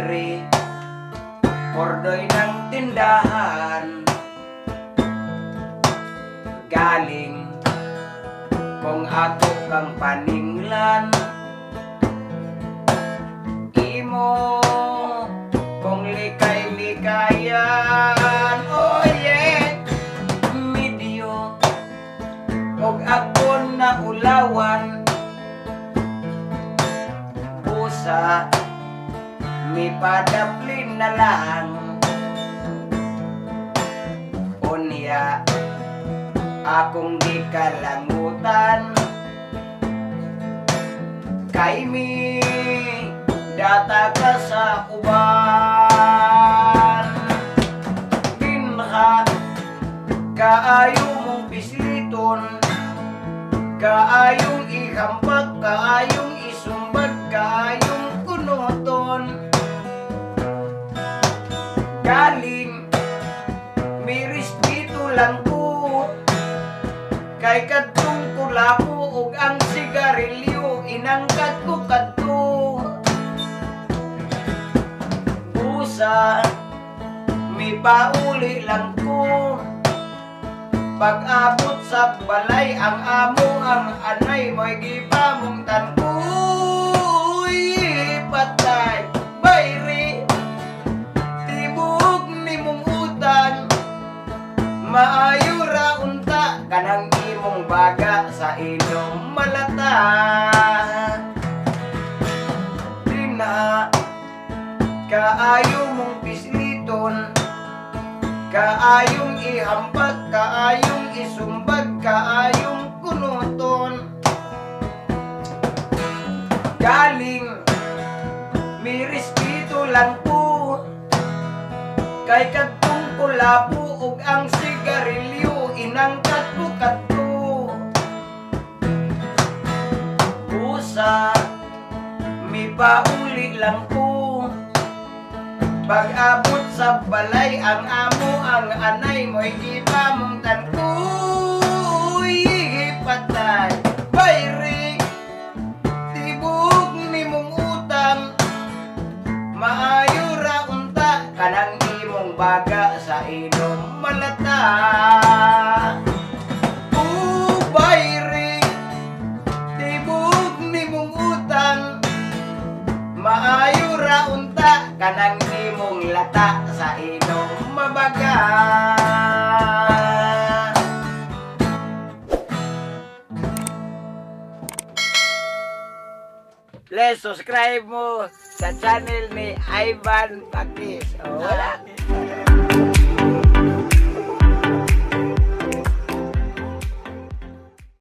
diri ordoy ng tindahan, galing kung ato kang paninglan, imo kung likay-likayan. Oh yeah, medyo og ako na ulawan, pusa mi padaplin na lang, unya akong di kalangutan, kay mi data ka sa uban. Dinha kaayo mong bisliton, kaayong ihambag, kaayong isumbag, kaayong kunuton, galing may respeto lang ko, kay kadtong kulapo ug ang sigarilyo inangkat ko kadto. Pusa mi pauli lang ko, pag-abot sa balay ang amo ang anay mo'y gipamungtan ko. Uy, patay bayri tibuk ni mong utang, maayo ra unta kanang imong baga sa inyong malata. Dina kaayo mong bisliton, kaayong ihambag, kaayong isumbag, kaayong kunuton, galing may respeto lang po, kay kadtong kulapo ug ang sigarilyo inangkat ko kadto. Pusa mi pauli lang po, pag-abot sa balay ang amo ang anay mo'y gipamungtan ko. Uy, patay bayri tibuk ni mong utang, maayo ra unta kanang imong baga sa inyong malata. Bayri tibuk ni mong utang, maayo ra unta kanang imong lata sa inyong mabaga. Please subscribe mo sa channel ni Ivan Pakis. Oh, wala.